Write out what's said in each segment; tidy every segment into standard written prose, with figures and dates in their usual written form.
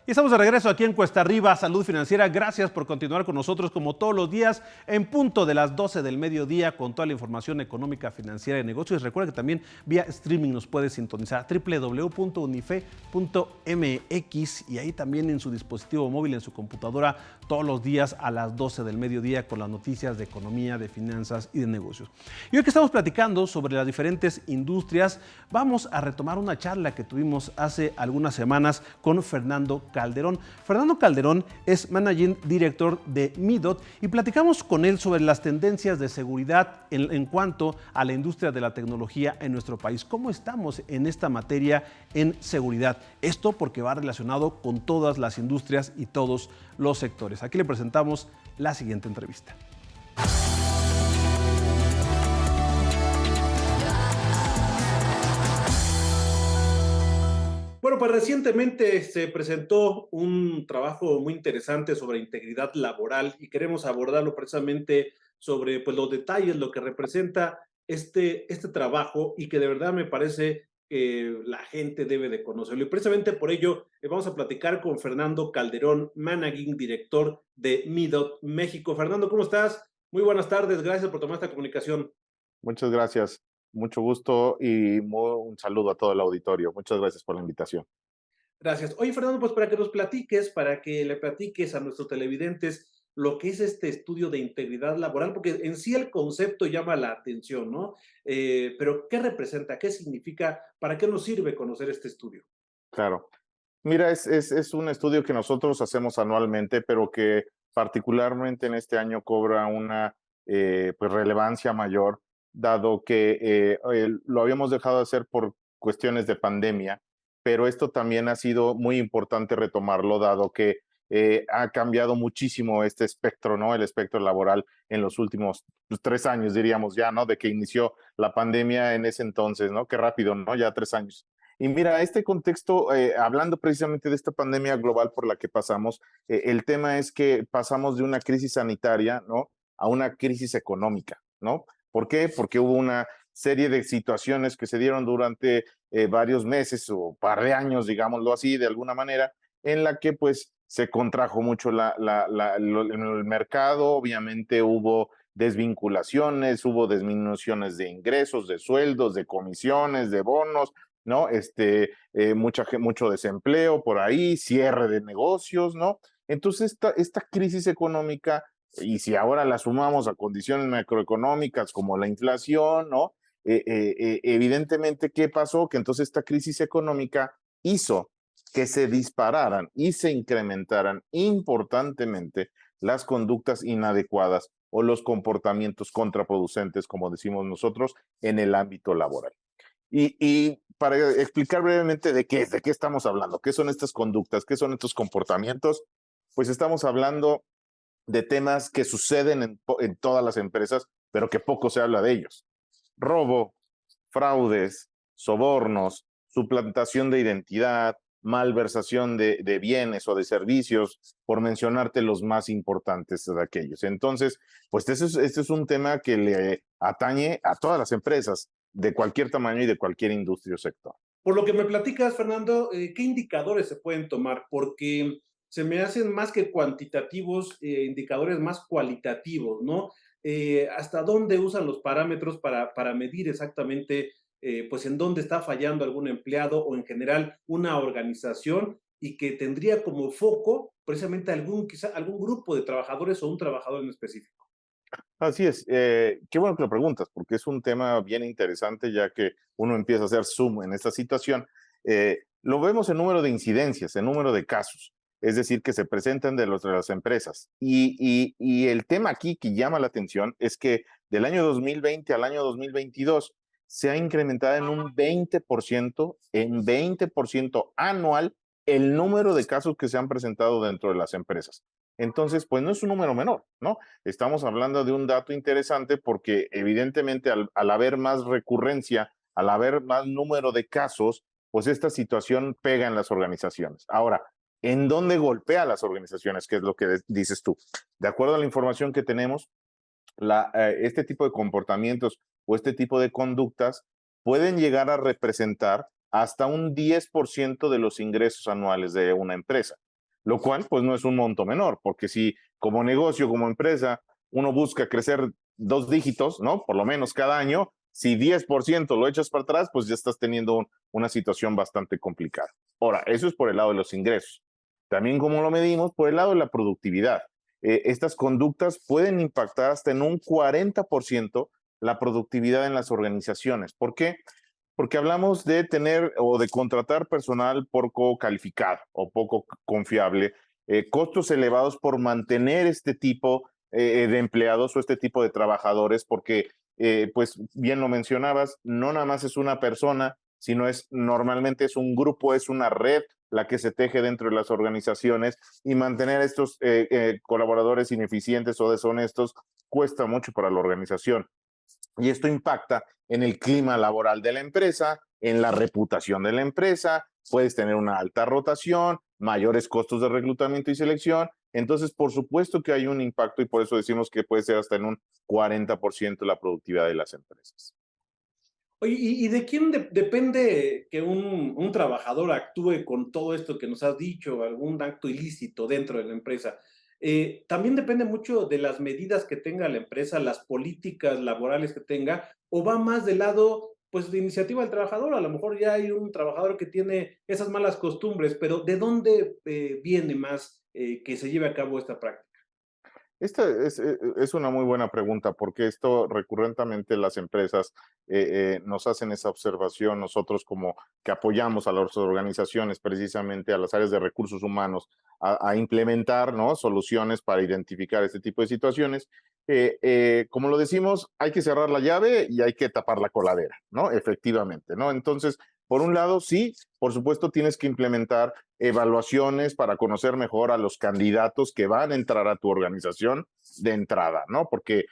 Y estamos de regreso aquí en Cuesta Arriba, Salud Financiera. Gracias por continuar con nosotros como todos los días en punto de las 12 del mediodía con toda la información económica, financiera y negocios. Recuerda que también vía streaming nos puede sintonizar www.unife.mx y ahí también en su dispositivo móvil, en su computadora, todos los días a las 12 del mediodía con las noticias de economía, de finanzas y de negocios. Y hoy que estamos platicando sobre las diferentes industrias, vamos a retomar una charla que tuvimos hace algunas semanas con Fernando Calderón. Fernando Calderón es Managing Director de Midot y platicamos con él sobre las tendencias de seguridad en cuanto a la industria de la tecnología en nuestro país. ¿Cómo estamos en esta materia en seguridad? Esto porque va relacionado con todas las industrias y todos los sectores. Aquí le presentamos la siguiente entrevista. Bueno, pues recientemente se presentó un trabajo muy interesante sobre integridad laboral y queremos abordarlo precisamente sobre pues, los detalles, lo que representa este trabajo y que de verdad me parece que la gente debe de conocerlo. Y precisamente por ello vamos a platicar con Fernando Calderón, Managing Director de Midot México. Fernando, ¿cómo estás? Muy buenas tardes, gracias por tomar esta comunicación. Muchas gracias, mucho gusto y un saludo a todo el auditorio. Muchas gracias por la invitación. Gracias. Oye, Fernando, pues para que nos platiques, para que le platiques a nuestros televidentes lo que es este estudio de integridad laboral, porque en sí el concepto llama la atención, ¿no? Pero ¿qué representa? ¿Qué significa? ¿Para qué nos sirve conocer este estudio? Claro. Mira, es un estudio que nosotros hacemos anualmente, pero que particularmente en este año cobra una pues relevancia mayor, dado que lo habíamos dejado de hacer por cuestiones de pandemia, pero esto también ha sido muy importante retomarlo, dado que ha cambiado muchísimo este espectro, ¿no? El espectro laboral en los últimos pues, 3 años, diríamos ya, ¿no? De que inició la pandemia en ese entonces, ¿no? Qué rápido, ¿no? Ya 3 años. Y mira, este contexto, hablando precisamente de esta pandemia global por la que pasamos, el tema es que pasamos de una crisis sanitaria, ¿no? A una crisis económica, ¿no? ¿Por qué? Porque hubo una serie de situaciones que se dieron durante varios meses o par de años, digámoslo así, de alguna manera, en la que pues se contrajo mucho el mercado, obviamente hubo desvinculaciones, hubo disminuciones de ingresos, de sueldos, de comisiones, de bonos, ¿no? Mucho desempleo por ahí, cierre de negocios, ¿no? Entonces, esta crisis económica, y si ahora la sumamos a condiciones macroeconómicas como la inflación, ¿no? Evidentemente, ¿qué pasó? Que entonces esta crisis económica hizo que se dispararan y se incrementaran importantemente las conductas inadecuadas o los comportamientos contraproducentes, como decimos nosotros, en el ámbito laboral. Y para explicar brevemente de qué estamos hablando, qué son estas conductas, qué son estos comportamientos, pues estamos hablando de temas que suceden en todas las empresas, pero que poco se habla de ellos. Robo, fraudes, sobornos, suplantación de identidad, malversación de bienes o de servicios, por mencionarte los más importantes de aquellos. Entonces, pues este es un tema que le atañe a todas las empresas de cualquier tamaño y de cualquier industria o sector. Por lo que me platicas, Fernando, ¿qué indicadores se pueden tomar? Porque se me hacen más que cuantitativos, indicadores más cualitativos, ¿no? ¿Hasta dónde usan los parámetros para medir exactamente, pues, en dónde está fallando algún empleado o en general una organización y que tendría como foco precisamente quizá algún grupo de trabajadores o un trabajador en específico? Así es, qué bueno que lo preguntas, porque es un tema bien interesante, ya que uno empieza a hacer zoom en esta situación. Lo vemos en número de incidencias, en número de casos, es decir, que se presentan de las empresas. Y el tema aquí que llama la atención es que del año 2020 al año 2022 se ha incrementado en 20% anual el número de casos que se han presentado dentro de las empresas. Entonces, pues no es un número menor, ¿no? Estamos hablando de un dato interesante porque evidentemente al haber más recurrencia, al haber más número de casos, pues esta situación pega en las organizaciones. Ahora, ¿en dónde golpea a las organizaciones? ¿Qué es lo que dices tú? De acuerdo a la información que tenemos, este tipo de comportamientos o este tipo de conductas pueden llegar a representar hasta un 10% de los ingresos anuales de una empresa. lo cual pues no es un monto menor, porque si como negocio, como empresa, uno busca crecer 2 dígitos, ¿no? Por lo menos cada año, si 10% lo echas para atrás, pues ya estás teniendo una situación bastante complicada. Ahora, eso es por el lado de los ingresos. También como lo medimos, por el lado de la productividad. Estas conductas pueden impactar hasta en un 40% la productividad en las organizaciones. ¿Por qué? Porque hablamos de tener o de contratar personal poco calificado o poco confiable, costos elevados por mantener este tipo de empleados o este tipo de trabajadores, porque, pues bien lo mencionabas, no nada más es una persona, sino normalmente es un grupo, es una red la que se teje dentro de las organizaciones, y mantener estos colaboradores ineficientes o deshonestos cuesta mucho para la organización. Y esto impacta en el clima laboral de la empresa, en la reputación de la empresa, puedes tener una alta rotación, mayores costos de reclutamiento y selección. Entonces, por supuesto que hay un impacto, y por eso decimos que puede ser hasta en un 40% la productividad de las empresas. Oye, ¿y de quién depende que un trabajador actúe con todo esto que nos has dicho, algún acto ilícito dentro de la empresa? ¿También depende mucho de las medidas que tenga la empresa, las políticas laborales que tenga, o va más del lado, pues, de iniciativa del trabajador? A lo mejor ya hay un trabajador que tiene esas malas costumbres, pero ¿de dónde viene más que se lleve a cabo esta práctica? Esta es una muy buena pregunta, porque esto recurrentemente las empresas nos hacen esa observación, nosotros como que apoyamos a las organizaciones, precisamente a las áreas de recursos humanos, a implementar, ¿no?, soluciones para identificar este tipo de situaciones. Como lo decimos, hay que cerrar la llave y hay que tapar la coladera, ¿no? Efectivamente, ¿no? Entonces, por un lado, sí, por supuesto, tienes que implementar evaluaciones para conocer mejor a los candidatos que van a entrar a tu organización de entrada, ¿no? Porque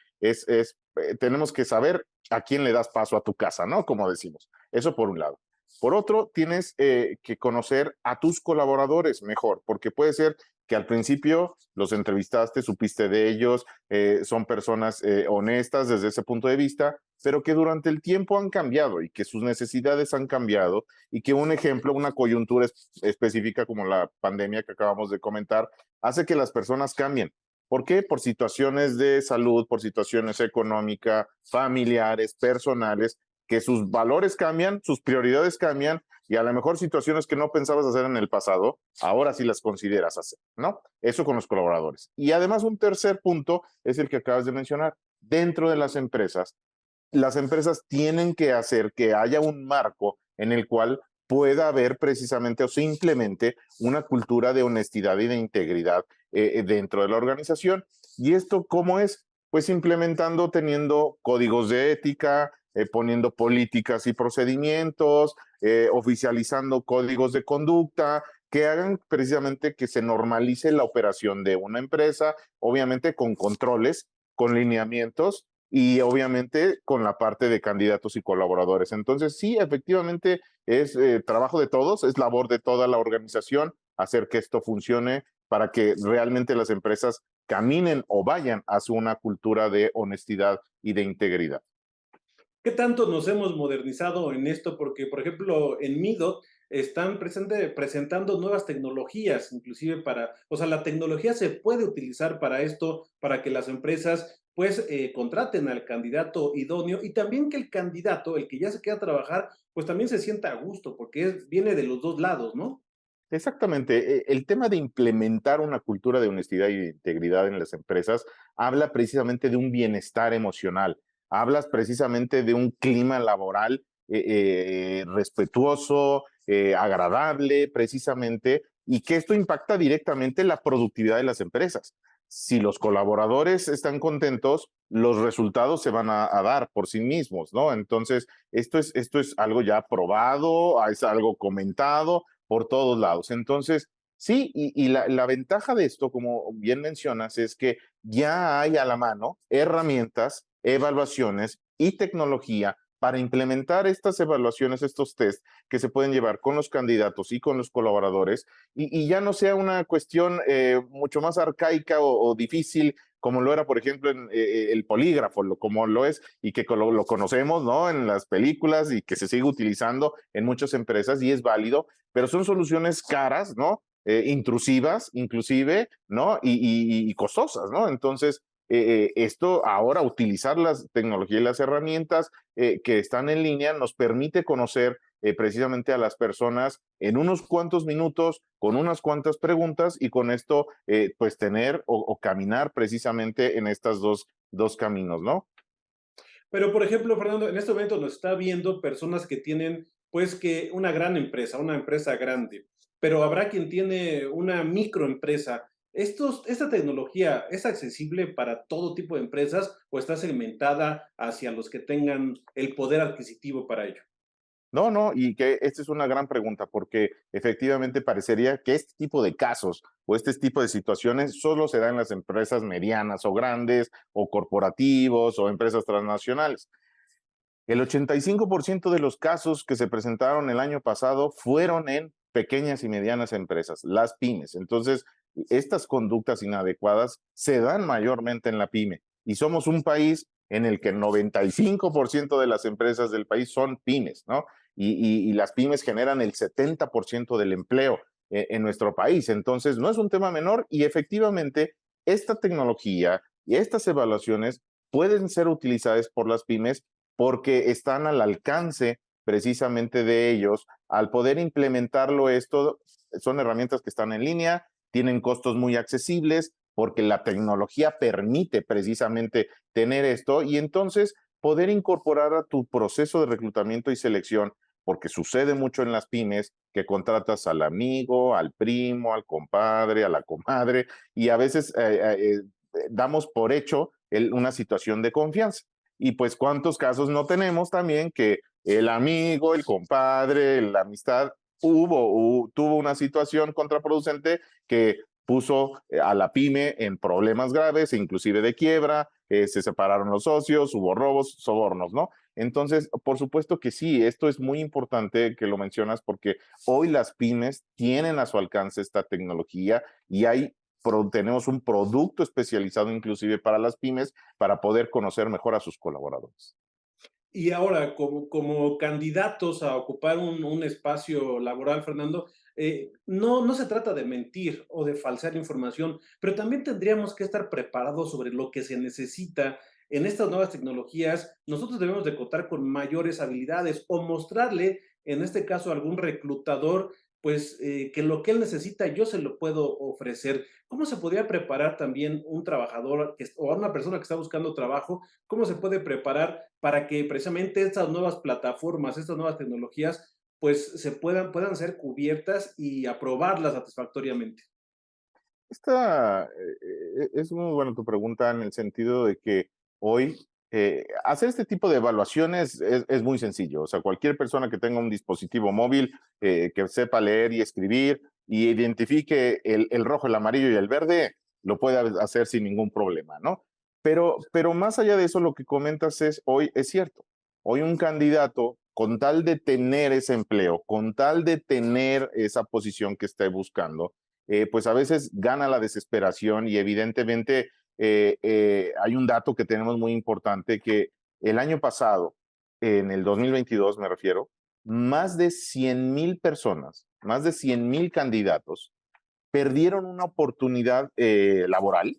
tenemos que saber a quién le das paso a tu casa, ¿no? Como decimos. Eso por un lado. Por otro, tienes que conocer a tus colaboradores mejor, porque puede ser que al principio los entrevistaste, supiste de ellos, son personas honestas desde ese punto de vista, pero que durante el tiempo han cambiado y que sus necesidades han cambiado, y que un ejemplo, una coyuntura específica como la pandemia que acabamos de comentar, hace que las personas cambien. ¿Por qué? Por situaciones de salud, por situaciones económicas, familiares, personales, que sus valores cambian, sus prioridades cambian, y a lo mejor situaciones que no pensabas hacer en el pasado, ahora sí las consideras hacer, ¿no? Eso con los colaboradores. Y además un tercer punto es el que acabas de mencionar. Dentro de las empresas tienen que hacer que haya un marco en el cual pueda haber precisamente o simplemente una cultura de honestidad y de integridad dentro de la organización. ¿Y esto cómo es? Pues implementando, teniendo códigos de ética, poniendo políticas y procedimientos, oficializando códigos de conducta que hagan precisamente que se normalice la operación de una empresa, obviamente con controles, con lineamientos, y obviamente con la parte de candidatos y colaboradores. Entonces, sí, efectivamente es trabajo de todos, es labor de toda la organización hacer que esto funcione para que realmente las empresas caminen o vayan hacia una cultura de honestidad y de integridad. ¿Qué tanto nos hemos modernizado en esto? Porque, por ejemplo, en Mido están presentando nuevas tecnologías, inclusive o sea, la tecnología se puede utilizar para esto, para que las empresas, pues, contraten al candidato idóneo, y también que el candidato, el que ya se queda a trabajar, pues también se sienta a gusto, porque viene de los dos lados, ¿no? Exactamente. El tema de implementar una cultura de honestidad y de integridad en las empresas habla precisamente de un bienestar emocional, hablas precisamente de un clima laboral respetuoso, agradable, precisamente, y que esto impacta directamente la productividad de las empresas. Si los colaboradores están contentos, los resultados se van a dar por sí mismos, ¿no? Entonces, esto es algo ya probado, es algo comentado por todos lados. Entonces, sí, y la ventaja de esto, como bien mencionas, es que ya hay a la mano herramientas, evaluaciones y tecnología para implementar estas evaluaciones, estos test que se pueden llevar con los candidatos y con los colaboradores, y ya no sea una cuestión mucho más arcaica o difícil como lo era, por ejemplo, en el polígrafo, como lo es y que lo conocemos, ¿no?, en las películas, y que se sigue utilizando en muchas empresas y es válido, pero son soluciones caras, ¿no? intrusivas, inclusive, ¿no? Y costosas, ¿no? Entonces, esto ahora, utilizar las tecnologías y las herramientas que están en línea nos permite conocer precisamente a las personas en unos cuantos minutos, con unas cuantas preguntas y con esto, pues tener o caminar precisamente en estas dos caminos, ¿no? Pero, por ejemplo, Fernando, en este momento nos está viendo personas que tienen, pues, que una gran empresa, una empresa grande, pero habrá quien tiene una microempresa. ¿Esta tecnología es accesible para todo tipo de empresas o está segmentada hacia los que tengan el poder adquisitivo para ello? No, no, y que esta es una gran pregunta, porque efectivamente parecería que este tipo de casos o este tipo de situaciones solo se dan en las empresas medianas o grandes o corporativos o empresas transnacionales. El 85% de los casos que se presentaron el año pasado fueron en pequeñas y medianas empresas, las pymes. Entonces, estas conductas inadecuadas se dan mayormente en la pyme y somos un país en el que el 95% de las empresas del país son pymes, ¿no? Y las pymes generan el 70% del empleo en nuestro país. Entonces, no es un tema menor y efectivamente esta tecnología y estas evaluaciones pueden ser utilizadas por las pymes porque están al alcance precisamente de ellos. Al poder implementarlo esto, son herramientas que están en línea, tienen costos muy accesibles, porque la tecnología permite precisamente tener esto y entonces poder incorporar a tu proceso de reclutamiento y selección, porque sucede mucho en las pymes que contratas al amigo, al primo, al compadre, a la comadre, y a veces damos por hecho una situación de confianza. Y pues cuántos casos no tenemos también que el amigo, el compadre, la amistad tuvo una situación contraproducente que puso a la pyme en problemas graves, inclusive de quiebra, se separaron los socios, hubo robos, sobornos, ¿no? Entonces, por supuesto que sí, esto es muy importante que lo mencionas porque hoy las pymes tienen a su alcance esta tecnología y tenemos un producto especializado inclusive para las pymes para poder conocer mejor a sus colaboradores. Y ahora, como candidatos a ocupar un espacio laboral, Fernando, no se trata de mentir o de falsear información, pero también tendríamos que estar preparados sobre lo que se necesita en estas nuevas tecnologías. Nosotros debemos de contar con mayores habilidades o mostrarle, en este caso, a algún reclutador, pues que lo que él necesita yo se lo puedo ofrecer. ¿Cómo se podría preparar también un trabajador o una persona que está buscando trabajo? ¿Cómo se puede preparar para que precisamente estas nuevas plataformas, estas nuevas tecnologías, pues puedan ser cubiertas y aprobarlas satisfactoriamente? Es muy buena tu pregunta en el sentido de que hoy hacer este tipo de evaluaciones es muy sencillo. O sea, cualquier persona que tenga un dispositivo móvil, que sepa leer y escribir y identifique el rojo, el amarillo y el verde, lo puede hacer sin ningún problema, ¿no? Pero más allá de eso, lo que comentas hoy es cierto. Hoy un candidato, con tal de tener ese empleo, con tal de tener esa posición que esté buscando, pues a veces gana la desesperación y evidentemente hay un dato que tenemos muy importante que el año pasado, en el 2022 me refiero, más de 100,000 personas, más de 100,000 candidatos perdieron una oportunidad laboral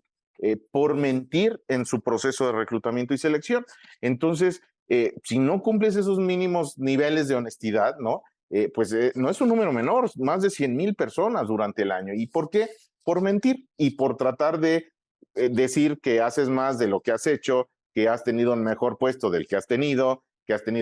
por mentir en su proceso de reclutamiento y selección. Entonces, si no cumples esos mínimos niveles de honestidad, ¿no? Pues no es un número menor, más de 100,000 personas durante el año. ¿Y por qué? Por mentir y por tratar de decir que haces más de lo que has hecho, que has tenido un mejor puesto del que has tenido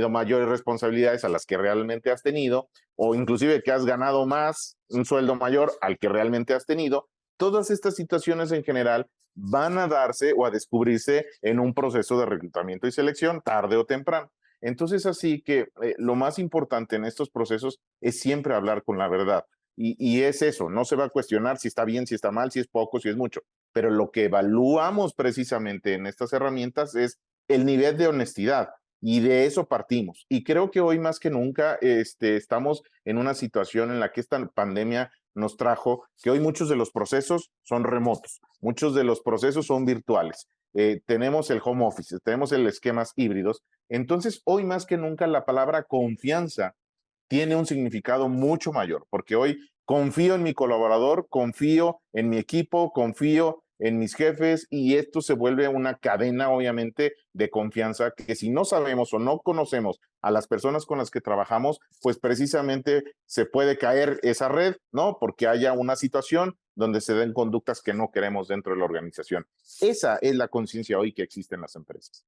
mayores responsabilidades a las que realmente has tenido, o inclusive que has ganado más, un sueldo mayor al que realmente has tenido. Todas estas situaciones en general van a darse o a descubrirse en un proceso de reclutamiento y selección tarde o temprano. Entonces, así que lo más importante en estos procesos es siempre hablar con la verdad. Y es eso, no se va a cuestionar si está bien, si está mal, si es poco, si es mucho. Pero lo que evaluamos precisamente en estas herramientas es el nivel de honestidad y de eso partimos. Y creo que hoy más que nunca estamos en una situación en la que esta pandemia nos trajo que hoy muchos de los procesos son remotos, muchos de los procesos son virtuales. Tenemos el home office, tenemos el esquemas híbridos. Entonces, hoy más que nunca la palabra confianza tiene un significado mucho mayor, porque hoy confío en mi colaborador, confío en mi equipo, confío en mis jefes y esto se vuelve una cadena, obviamente, de confianza que si no sabemos o no conocemos a las personas con las que trabajamos, pues precisamente se puede caer esa red, ¿no? Porque haya una situación donde se den conductas que no queremos dentro de la organización. Esa es la conciencia hoy que existe en las empresas.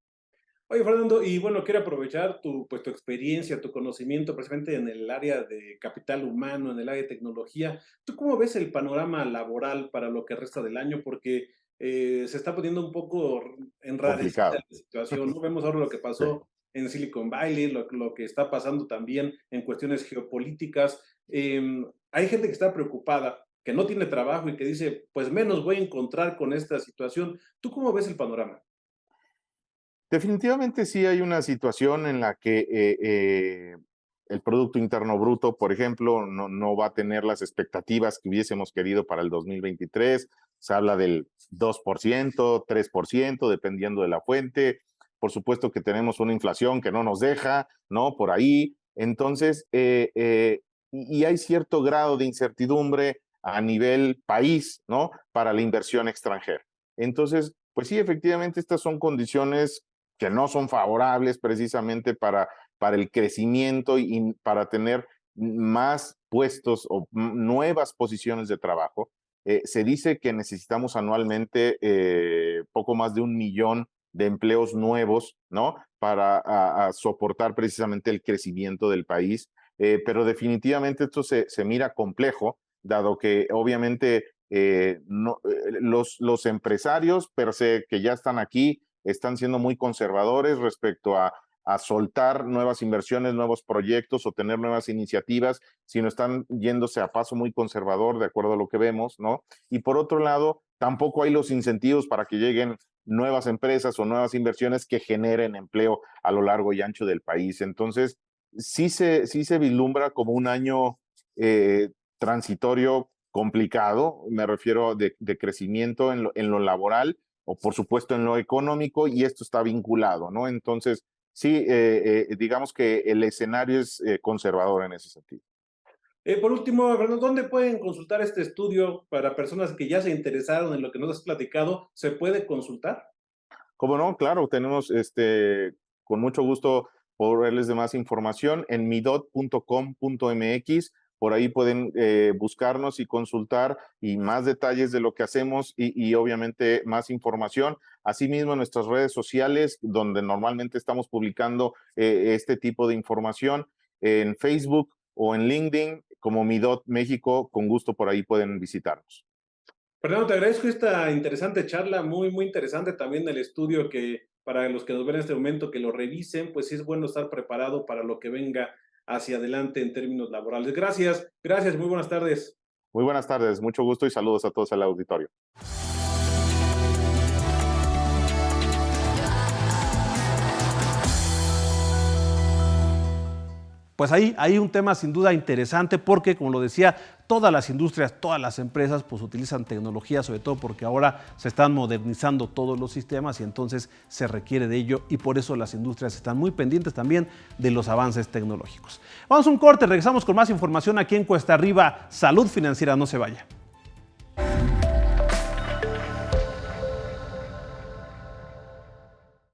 Oye, Fernando, y bueno, quiero aprovechar tu experiencia, tu conocimiento precisamente en el área de capital humano, en el área de tecnología. ¿Tú cómo ves el panorama laboral para lo que resta del año? Porque se está poniendo un poco enrarecida Complicado. la situación, ¿no? Vemos ahora lo que Sí. pasó en Silicon Valley, lo que está pasando también en cuestiones geopolíticas. Hay gente que está preocupada, que no tiene trabajo y que dice, pues menos voy a encontrar con esta situación. ¿Tú cómo ves el panorama? Definitivamente sí hay una situación en la que el Producto Interno Bruto, por ejemplo, no va a tener las expectativas que hubiésemos querido para el 2023. Se habla del 2%, 3%, dependiendo de la fuente. Por supuesto que tenemos una inflación que no nos deja, ¿no? Por ahí. Entonces, y hay cierto grado de incertidumbre a nivel país, ¿no? Para la inversión extranjera. Entonces, pues sí, efectivamente, estas son condiciones que no son favorables precisamente para el crecimiento y para tener más puestos o nuevas posiciones de trabajo. Se dice que necesitamos anualmente poco más de 1 millón de empleos nuevos, ¿no? Para a soportar precisamente el crecimiento del país. Pero definitivamente esto se mira complejo, dado que obviamente los empresarios per se que ya están aquí están siendo muy conservadores respecto a soltar nuevas inversiones, nuevos proyectos o tener nuevas iniciativas, sino están yéndose a paso muy conservador, de acuerdo a lo que vemos, ¿no? Y por otro lado, tampoco hay los incentivos para que lleguen nuevas empresas o nuevas inversiones que generen empleo a lo largo y ancho del país. Entonces, sí se vislumbra como un año transitorio complicado, me refiero de crecimiento en lo laboral, o por supuesto en lo económico, y esto está vinculado, ¿no? Entonces, sí, digamos que el escenario es conservador en ese sentido. Por último, Fernando, ¿dónde pueden consultar este estudio para personas que ya se interesaron en lo que nos has platicado? ¿Se puede consultar? Como no, claro, tenemos con mucho gusto poderles de más información en midot.com.mx. Por ahí pueden buscarnos y consultar y más detalles de lo que hacemos y obviamente más información. Asimismo, en nuestras redes sociales, donde normalmente estamos publicando este tipo de información, en Facebook o en LinkedIn, como Midot México, con gusto por ahí pueden visitarnos. Fernando, te agradezco esta interesante charla, muy, muy interesante también el estudio que para los que nos ven en este momento, que lo revisen, pues sí es bueno estar preparado para lo que venga hacia adelante en términos laborales. Gracias, gracias, muy buenas tardes. Muy buenas tardes, mucho gusto y saludos a todos al auditorio. Pues ahí hay un tema sin duda interesante porque, como lo decía, todas las industrias, todas las empresas pues utilizan tecnología, sobre todo porque ahora se están modernizando todos los sistemas y entonces se requiere de ello y por eso las industrias están muy pendientes también de los avances tecnológicos. Vamos a un corte, regresamos con más información aquí en Cuesta Arriba. Salud Financiera, no se vaya.